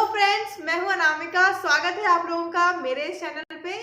Hello friends, मैं हूं अनामिका। स्वागत है आप लोगों का मेरे इस चैनल पे।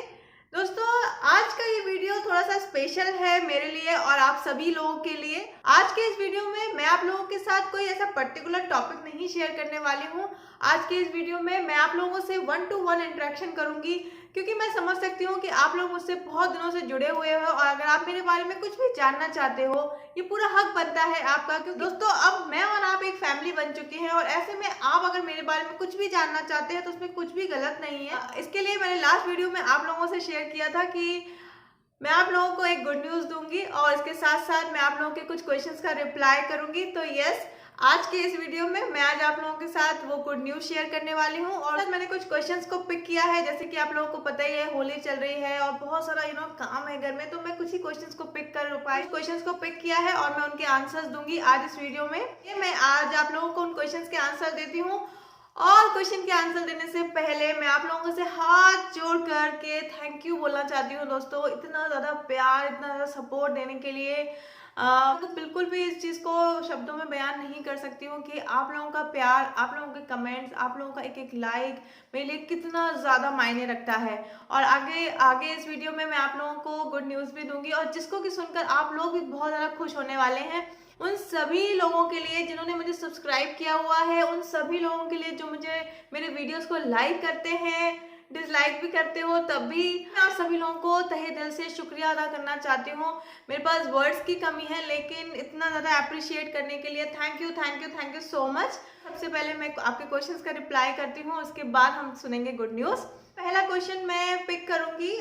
दोस्तों, आज का ये वीडियो थोड़ा सा स्पेशल है मेरे लिए और आप सभी लोगों के लिए। आज के इस वीडियो में मैं आप लोगों के साथ कोई ऐसा पर्टिकुलर टॉपिक नहीं शेयर करने वाली हूँ। आज के इस वीडियो में मैं आप लोगों से 1-to-1 इंटरेक्शन करूंगी, क्योंकि मैं समझ सकती हूँ कि आप लोग मुझसे बहुत दिनों से जुड़े हुए हो और अगर आप मेरे बारे में कुछ भी जानना चाहते हो, ये पूरा हक बनता है आपका। क्योंकि दोस्तों, अब मैं और आप एक फैमिली बन चुके हैं और ऐसे में आप अगर मेरे बारे में कुछ भी जानना चाहते हैं तो उसमें कुछ भी गलत नहीं है। इसके लिए मैंने लास्ट वीडियो में आप लोगों से शेयर किया था कि मैं आप लोगों को एक गुड न्यूज़ दूंगी और इसके साथ साथ मैं आप लोगों के कुछ क्वेश्चंस का रिप्लाई करूंगी। तो यस, आज के इस वीडियो में मैं आज आप लोगों के साथ वो गुड न्यूज़ शेयर करने वाली हूँ। और मैंने कुछ क्वेश्चंस को पिक किया है, जैसे कि आप लोगों को पता ही है होली चल रही है और बहुत सारा काम है घर में, तो मैं कुछ ही क्वेश्चंस को पिक कर पाई। क्वेश्चंस को पिक किया है और मैं उनके आंसर्स दूंगी आज इस वीडियो में। मैं आज आप लोगों को उन क्वेश्चंस के आंसर देती हूँ और क्वेश्चन के आंसर देने से पहले मैं आप लोगों से हाथ जोड़ करके थैंक यू बोलना चाहती हूँ। दोस्तों, इतना ज़्यादा प्यार, इतना ज़्यादा सपोर्ट देने के लिए तो बिल्कुल भी इस चीज़ को शब्दों में बयान नहीं कर सकती हूँ कि आप लोगों का प्यार, आप लोगों के कमेंट्स, आप लोगों का एक एक लाइक मेरे लिए कितना ज़्यादा मायने रखता है। और आगे आगे इस वीडियो में मैं आप लोगों को गुड न्यूज़ भी दूंगी और जिसको कि सुनकर आप लोग भी बहुत ज़्यादा खुश होने वाले हैं। उन सभी लोगों के लिए जिन्होंने मुझे सब्सक्राइब किया हुआ है, उन सभी लोगों के लिए जो मुझे मेरे वीडियोस को लाइक करते हैं, डिसलाइक भी करते हो, तब भी मैं आप सभी लोगों को तहे दिल से शुक्रिया अदा करना चाहती हूँ। मेरे पास वर्ड्स की कमी है, लेकिन इतना ज़्यादा अप्रिशिएट करने के लिए thank you thank you thank you so much. सबसे पहले मैं आपके क्वेश्चंस का रिप्लाई करती हूँ, उसके बाद हम सुनेंगे गुड न्यूज़। पहला क्वेश्चन मैं पिक करूंगी।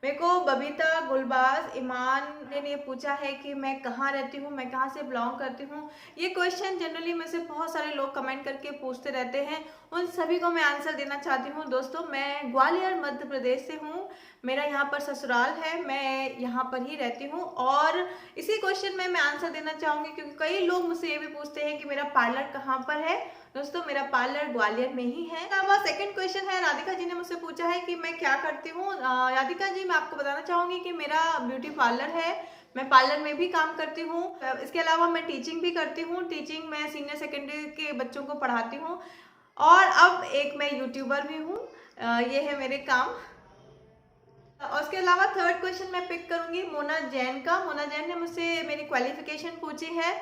मेरे को बबीता गुलबाज ईमान ने ये पूछा है कि मैं कहाँ रहती हूँ, मैं कहाँ से बिलोंग करती हूँ। ये क्वेश्चन जनरली में से बहुत सारे लोग कमेंट करके पूछते रहते हैं, उन सभी को मैं आंसर देना चाहती हूँ। दोस्तों, मैं ग्वालियर मध्य प्रदेश से हूँ, मेरा यहाँ पर ससुराल है, मैं यहाँ पर ही रहती हूँ। और इसी क्वेश्चन में मैं आंसर देना चाहूँगी क्योंकि कई लोग मुझसे ये भी पूछते हैं कि मेरा पार्लर कहाँ पर है। दोस्तों, मेरा पार्लर ग्वालियर में ही है। सेकंड क्वेश्चन है, राधिका जी ने मुझसे पूछा है कि मैं क्या करती हूँ। राधिका जी, मैं आपको बताना चाहूँगी कि मेरा ब्यूटी पार्लर है, मैं पार्लर में भी काम करती हूँ। इसके अलावा मैं टीचिंग भी करती हूँ, टीचिंग मैं सीनियर सेकेंडरी के बच्चों को पढ़ाती हूँ और अब एक मैं यूट्यूबर भी हूँ। ये है मेरे काम। और उसके अलावा थर्ड क्वेश्चन मैं पिक करूंगी मोना जैन का। मोना जैन ने मुझसे मेरी क्वालिफिकेशन पूछी है।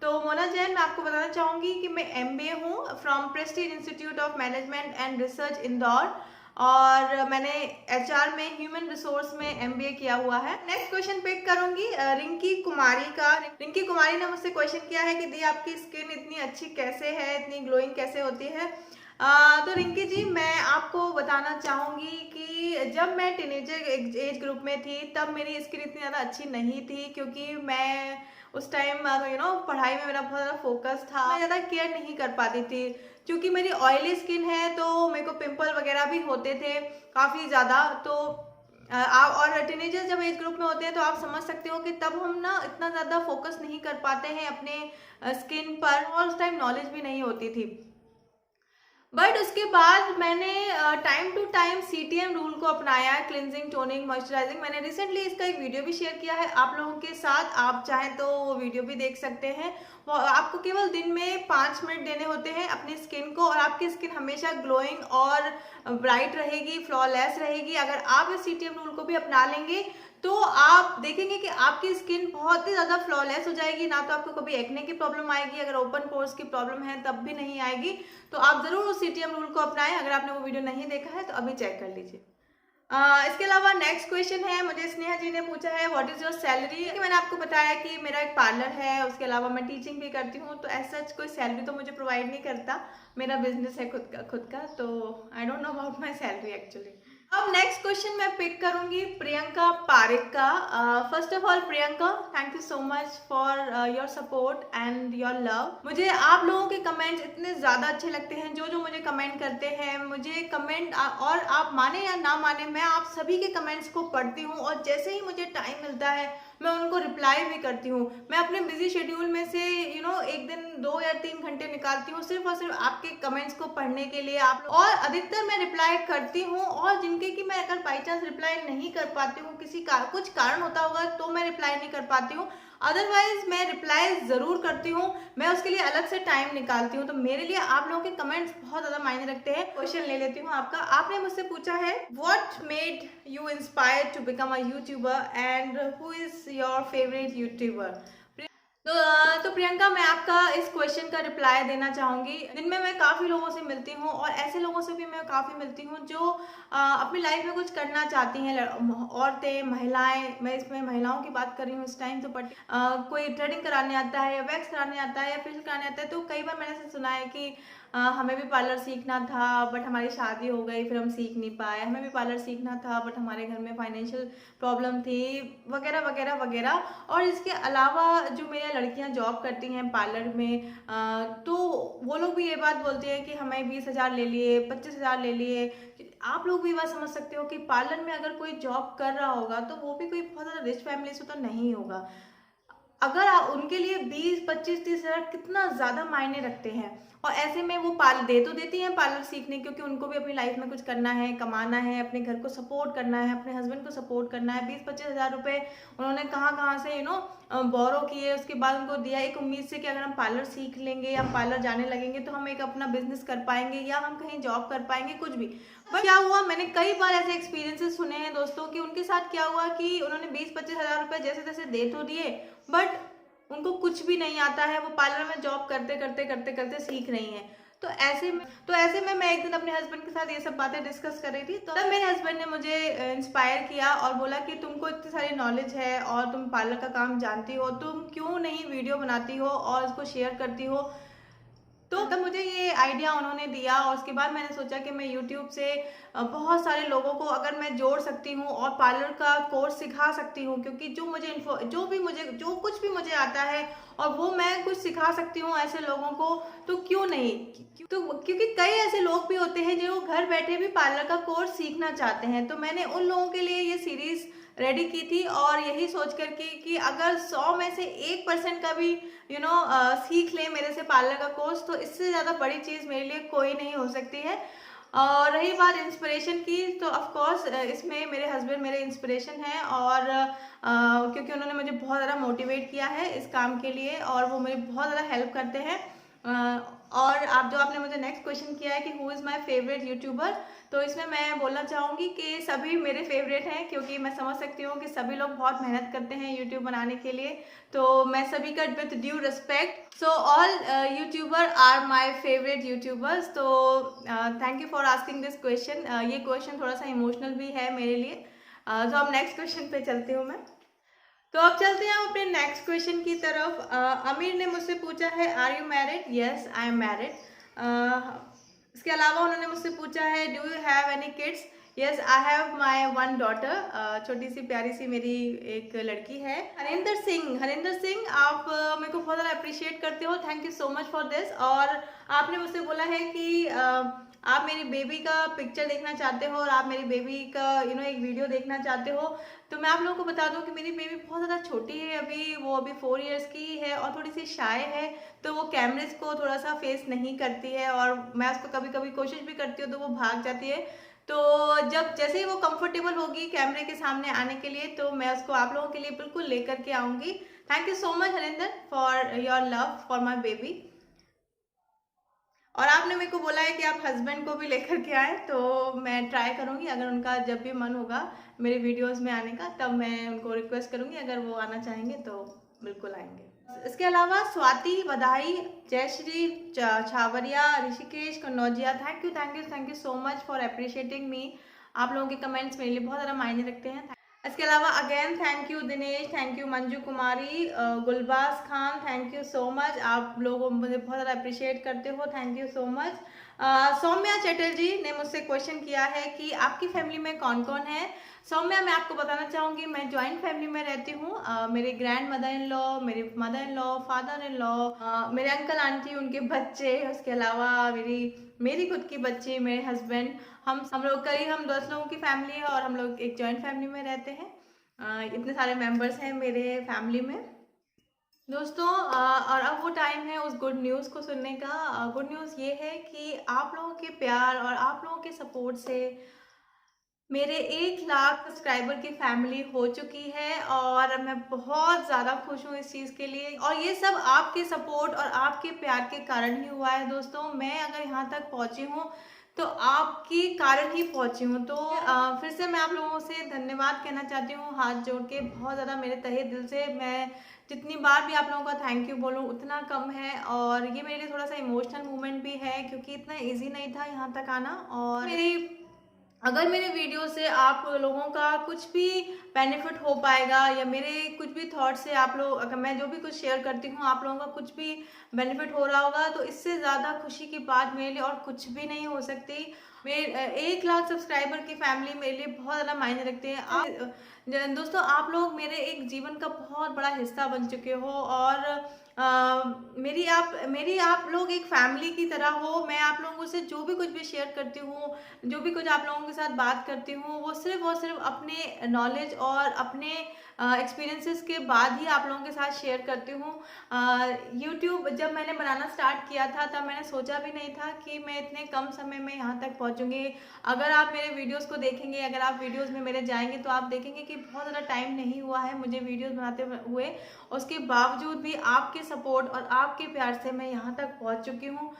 तो मोना जैन, मैं आपको बताना चाहूँगी कि मैं MBA हूँ from Prestige institute of management and research Indore और मैंने HR में ह्यूमन रिसोर्स में MBA किया हुआ है। नेक्स्ट क्वेश्चन पिक करूंगी रिंकी कुमारी का। रिंकी कुमारी ने मुझसे क्वेश्चन किया है कि दी आपकी स्किन इतनी अच्छी कैसे है, इतनी ग्लोइंग कैसे होती है। तो रिंकी जी, मैं आपको बताना चाहूँगी कि जब मैं टीनेजर एज ग्रुप में थी तब मेरी स्किन इतनी ज़्यादा अच्छी नहीं थी, क्योंकि मैं उस टाइम पढ़ाई में मेरा बहुत ज़्यादा फोकस था, मैं ज़्यादा केयर नहीं कर पाती थी। क्योंकि मेरी ऑयली स्किन है तो मेरे को पिंपल वगैरह भी होते थे काफ़ी ज़्यादा। तो आप और टीनेजर्स जब एज ग्रुप में होते हैं तो आप समझ सकते हो कि तब हम ना इतना ज़्यादा फोकस नहीं कर पाते हैं अपने स्किन पर और उस टाइम नॉलेज भी नहीं होती थी। बट उसके बाद मैंने time to time CTM rule को अपनाया, क्लिनजिंग, टोनिंग, मॉइस्चराइजिंग। मैंने रिसेंटली इसका एक वीडियो भी शेयर किया है आप लोगों के साथ, आप चाहें तो वो वीडियो भी देख सकते हैं। वो आपको केवल दिन में 5 मिनट देने होते हैं अपनी स्किन को और आपकी स्किन हमेशा ग्लोइंग और ब्राइट रहेगी, फ्लॉलेस रहेगी। अगर आप इस CTM रूल को भी अपना लेंगे तो आप देखेंगे कि आपकी स्किन बहुत ही ज़्यादा फ्लॉलेस हो जाएगी। ना तो आपको कभी एक्ने की प्रॉब्लम आएगी, अगर ओपन पोर्स की प्रॉब्लम है तब भी नहीं आएगी। तो आप ज़रूर उस CTM रूल को अपनाएं। अगर आपने वो वीडियो नहीं देखा है तो अभी चेक कर लीजिए। इसके अलावा नेक्स्ट क्वेश्चन है, मुझे स्नेहा जी ने पूछा है व्हाट इज़ योर सैलरी। मैंने आपको बताया कि मेरा एक पार्लर है, उसके अलावा मैं टीचिंग भी करती हूँ, तो ऐसा कोई सैलरी तो मुझे प्रोवाइड नहीं करता। मेरा बिजनेस है खुद का, तो I don't know about my salary actually. अब नेक्स्ट क्वेश्चन मैं पिक करूंगी प्रियंका पारिक का। First of all Priyanka, thank you so much for your support and your love. मुझे आप लोगों के कमेंट्स इतने ज़्यादा अच्छे लगते हैं, जो मुझे कमेंट करते हैं, मुझे कमेंट और आप माने या ना माने मैं आप सभी के कमेंट्स को पढ़ती हूँ और जैसे ही मुझे टाइम मिलता है मैं उनको रिप्लाई भी करती हूँ। मैं अपने बिजी शेड्यूल में से एक दिन 2 या 3 घंटे निकालती हूँ सिर्फ और सिर्फ आपके कमेंट्स को पढ़ने के लिए। आप और अधिकतर मैं रिप्लाई करती हूँ और जिनके कि मैं अगर बाई चांस रिप्लाई नहीं कर पाती हूँ, कुछ कारण होता होगा तो मैं रिप्लाई नहीं कर पाती हूँ, अदरवाइज मैं रिप्लाई ज़रूर करती हूँ, मैं उसके लिए अलग से टाइम निकालती हूँ। तो मेरे लिए आप लोगों के कमेंट्स बहुत ज़्यादा मायने रखते हैं। क्वेश्चन ले लेती हूँ आपका। आपने मुझसे पूछा है what made you inspired to become a youtuber and who is your favourite youtuber. तो प्रियंका, मैं आपका इस क्वेश्चन का रिप्लाई देना चाहूँगी। दिन में मैं काफ़ी लोगों से मिलती हूँ और ऐसे लोगों से भी मैं काफ़ी मिलती हूँ जो अपनी लाइफ में कुछ करना चाहती हैं। औरतें, महिलाएं, मैं इसमें महिलाओं की बात कर रही हूँ इस टाइम। तो कोई थ्रेडिंग कराने आता है या वैक्स कराने आता है या फेशियल कराने आता है। तो कई बार मैंने ऐसे सुना है कि हमें भी पार्लर सीखना था बट हमारी शादी हो गई, फिर हम सीख नहीं पाए। हमें भी पार्लर सीखना था बट हमारे घर में फाइनेंशियल प्रॉब्लम थी, वगैरह वगैरह वगैरह। और इसके अलावा जो मेरी लड़कियां जॉब करती हैं पार्लर में, तो वो लोग भी ये बात बोलती हैं कि हमें 20,000 ले लिए, 25,000 ले लिए। आप लोग भी बात समझ सकते हो कि पार्लर में अगर कोई जॉब कर रहा होगा तो वो भी कोई बहुत ज़्यादा रिच फैमिली से तो नहीं होगा। अगर उनके लिए 20, 25, 30,000 कितना ज़्यादा मायने रखते हैं। और ऐसे में वो दे तो देती हैं पार्लर सीखने, क्योंकि उनको भी अपनी लाइफ में कुछ करना है, कमाना है, अपने घर को सपोर्ट करना है, अपने हस्बैंड को सपोर्ट करना है। 20-25,000 रुपये उन्होंने कहाँ कहाँ से बोरो किए, उसके बाद उनको दिया एक उम्मीद से कि अगर हम पार्लर सीख लेंगे या पार्लर जाने लगेंगे तो हम एक अपना बिजनेस कर पाएंगे या हम कहीं जॉब कर पाएंगे, कुछ भी। बट क्या हुआ, मैंने कई बार ऐसे एक्सपीरियंसेस सुने हैं दोस्तों कि उनके साथ क्या हुआ कि उन्होंने 20-25,000 रुपये जैसे तैसे दे तो दिए बट उनको कुछ भी नहीं आता है। वो पार्लर में जॉब करते करते करते करते सीख रही हैं। तो ऐसे में मैं एक दिन अपने हस्बैंड के साथ ये सब बातें डिस्कस कर रही थी। तो तब मेरे हस्बैंड ने मुझे इंस्पायर किया और बोला कि तुमको इतनी सारी नॉलेज है और तुम पार्लर का काम जानती हो, तुम क्यों नहीं वीडियो बनाती हो और उसको शेयर करती हो। तो तब मुझे ये आइडिया उन्होंने दिया और उसके बाद मैंने सोचा कि मैं यूट्यूब से बहुत सारे लोगों को अगर मैं जोड़ सकती हूँ और पार्लर का कोर्स सिखा सकती हूँ, क्योंकि जो कुछ भी मुझे आता है और वो मैं कुछ सिखा सकती हूँ ऐसे लोगों को, तो क्यों नहीं। तो क्योंकि कई ऐसे लोग भी होते हैं जो घर बैठे भी पार्लर का कोर्स सीखना चाहते हैं। तो मैंने उन लोगों के लिए ये सीरीज रेडी की थी और यही सोच करके कि अगर 100 में से 1% का भी सीख ले मेरे से पार्लर का कोर्स, तो इससे ज़्यादा बड़ी चीज़ मेरे लिए कोई नहीं हो सकती है। और रही बात इंस्पिरेशन की, तो ऑफ कोर्स इसमें मेरे हस्बैंड मेरे इंस्पिरेशन हैं और क्योंकि उन्होंने मुझे बहुत ज़्यादा मोटिवेट किया है इस काम के लिए और वो मेरी बहुत ज़्यादा हेल्प करते हैं। और आपने मुझे नेक्स्ट क्वेश्चन किया है कि who is my favourite youtuber, तो इसमें मैं बोलना चाहूँगी कि सभी मेरे फेवरेट हैं, क्योंकि मैं समझ सकती हूँ कि सभी लोग बहुत मेहनत करते हैं यूट्यूब बनाने के लिए। तो मैं सभी का with due respect, so all YouTuber are my favourite YouTubers. तो thank you for asking this question. ये क्वेश्चन थोड़ा सा इमोशनल भी है मेरे लिए। तो अब नेक्स्ट क्वेश्चन पे चलती हूँ मैं। तो अब चलते हैं अपने नेक्स्ट क्वेश्चन की तरफ। अमीर ने मुझसे पूछा है are you married. Yes, I am married. इसके अलावा उन्होंने मुझसे पूछा है do you have any kids. Yes, I have my one daughter. छोटी सी प्यारी सी मेरी एक लड़की है। हरिंदर सिंह, आप मेरे को बहुत ज़्यादा अप्रिशिएट करते हो, thank you so much for this. और आपने मुझसे बोला है कि आप मेरी बेबी का पिक्चर देखना चाहते हो और आप मेरी बेबी का एक वीडियो देखना चाहते हो। तो मैं आप लोगों को बता दूं कि मेरी बेबी बहुत ज़्यादा छोटी है, वो अभी 4 इयर्स की है और थोड़ी सी शाय है। तो वो कैमरेज को थोड़ा सा फेस नहीं करती है और मैं उसको कभी कभी कोशिश भी करती हूँ तो वो भाग जाती है। तो जैसे ही वो कंफर्टेबल होगी कैमरे के सामने आने के लिए, तो मैं उसको आप लोगों के लिए बिल्कुल लेकर के आऊँगी। Thank you so much Harinder for your love for my baby. और आपने मेरे को बोला है कि आप हस्बैंड को भी लेकर के आए, तो मैं ट्राई करूँगी अगर उनका जब भी मन होगा मेरे वीडियोस में आने का, तब मैं उनको रिक्वेस्ट करूँगी, अगर वो आना चाहेंगे तो बिल्कुल आएंगे। इसके अलावा स्वाति, बधाई, Jayshree, Chhawaria, Rishikesh, Kannaujiya, thank you so much for appreciating me. आप लोगों के कमेंट्स मेरे लिए बहुत ज़्यादा मायने रखते हैं। इसके अलावा again thank you Dinesh, thank you Manju Kumari, Gulbaz Khan, thank you so much. आप लोग मुझे बहुत ज़्यादा अप्रिशिएट करते हो, thank you so much. Saumya Chatterjee ने मुझसे क्वेश्चन किया है कि आपकी फैमिली में कौन कौन है। सौम्या, मैं आपको बताना चाहूँगी मैं जॉइंट फैमिली में रहती हूँ। मेरे ग्रैंड मदर इन लॉ, मेरे mother in law, father in law, मेरे अंकल आंटी, उनके बच्चे, उसके अलावा मेरी खुद की बच्ची, मेरे हस्बैंड, हम लोग करीब 10 लोगों की फैमिली है और हम लोग एक जॉइंट फैमिली में रहते हैं। इतने सारे मेंबर्स हैं मेरे फैमिली में दोस्तों। और अब वो टाइम है उस गुड न्यूज़ को सुनने का। गुड न्यूज़ ये है कि आप लोगों के प्यार और आप लोगों के सपोर्ट से मेरे 1 लाख सब्सक्राइबर की फैमिली हो चुकी है और मैं बहुत ज़्यादा खुश हूँ इस चीज़ के लिए, और ये सब आपके सपोर्ट और आपके प्यार के कारण ही हुआ है दोस्तों। मैं अगर यहाँ तक पहुँची हूँ तो आपके कारण ही पहुँची हूँ। तो फिर से मैं आप लोगों से धन्यवाद कहना चाहती हूँ, हाथ जोड़ के बहुत ज़्यादा मेरे तहे दिल से। मैं जितनी बार भी आप लोगों का थैंक यू बोलूँ उतना कम है, और ये मेरे लिए थोड़ा सा इमोशनल मोमेंट भी है क्योंकि इतना ईजी नहीं था यहाँ तक आना। और अगर मेरे वीडियो से आप लोगों का कुछ भी बेनिफिट हो पाएगा, या मेरे कुछ भी थॉट से आप लोग, अगर मैं जो भी कुछ शेयर करती हूँ आप लोगों का कुछ भी बेनिफिट हो रहा होगा, तो इससे ज़्यादा खुशी की बात मेरे लिए और कुछ भी नहीं हो सकती। मेरे 1 लाख सब्सक्राइबर की फैमिली मेरे लिए बहुत ज़्यादा मायने रखते हैं। दोस्तों, आप लोग मेरे एक जीवन का बहुत बड़ा हिस्सा बन चुके हो, और मेरी आप लोग एक फैमिली की तरह हो। मैं आप लोगों से जो भी कुछ भी शेयर करती हूँ, जो भी कुछ आप लोगों के साथ बात करती हूँ, वो सिर्फ और सिर्फ अपने नॉलेज और अपने एक्सपीरियंसेस के बाद ही आप लोगों के साथ शेयर करती हूँ। यूट्यूब जब मैंने बनाना स्टार्ट किया था तब मैंने सोचा भी नहीं था कि मैं इतने कम समय में यहाँ तक पहुँचूँगी। अगर आप मेरे वीडियोस को देखेंगे, अगर आप वीडियोस में मेरे जाएंगे, तो आप देखेंगे कि बहुत ज़्यादा टाइम नहीं हुआ है मुझे वीडियोस बनाते हुए। उसके बावजूद भी आपके सपोर्ट और आपके प्यार से मैं यहाँ तक पहुँच चुकी हूँ।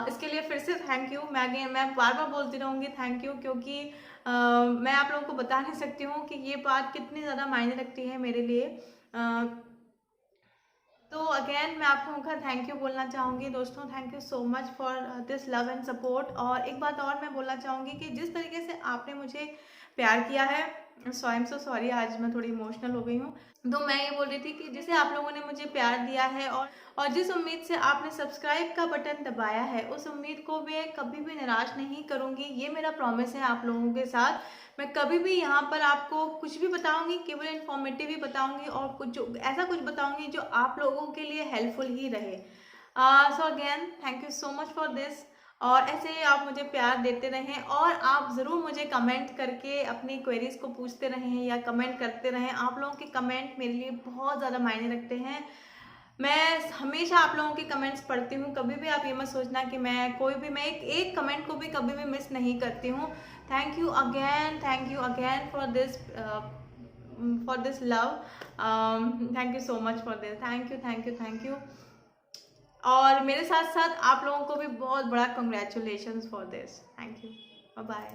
इसके लिए फिर से थैंक यू। मैं बार बार बोलती रहूँगी थैंक यू, क्योंकि मैं आप लोगों को बता नहीं सकती हूँ कि ये बात कितनी ज़्यादा मायने रखती है मेरे लिए। तो अगेन मैं आप लोगों का थैंक यू बोलना चाहूँगी दोस्तों। Thank you so much for this love and support. और एक बात और मैं बोलना चाहूँगी कि जिस तरीके से आपने मुझे प्यार किया है, सो आई एम सो सॉरी, आज मैं थोड़ी इमोशनल हो गई हूँ। तो मैं ये बोल रही थी कि जिसे आप लोगों ने मुझे प्यार दिया है, और जिस उम्मीद से आपने सब्सक्राइब का बटन दबाया है, उस उम्मीद को मैं कभी भी निराश नहीं करूँगी। ये मेरा प्रॉमिस है आप लोगों के साथ। मैं कभी भी यहाँ पर आपको कुछ भी बताऊँगी, केवल इन्फॉर्मेटिव ही बताऊँगी, और कुछ जो ऐसा कुछ बताऊँगी जो आप लोगों के लिए हेल्पफुल ही रहे। So again thank you so much for this. और ऐसे ही आप मुझे प्यार देते रहें, और आप ज़रूर मुझे कमेंट करके अपनी क्वेरीज को पूछते रहें या कमेंट करते रहें। आप लोगों के कमेंट मेरे लिए बहुत ज़्यादा मायने रखते हैं। मैं हमेशा आप लोगों के कमेंट्स पढ़ती हूँ। कभी भी आप ये मत सोचना कि मैं एक कमेंट को भी कभी भी मिस नहीं करती हूँ। Thank you again for this love. Thank you so much for this. Thank you. और मेरे साथ साथ आप लोगों को भी बहुत बड़ा congratulations for this. Thank you. Bye bye.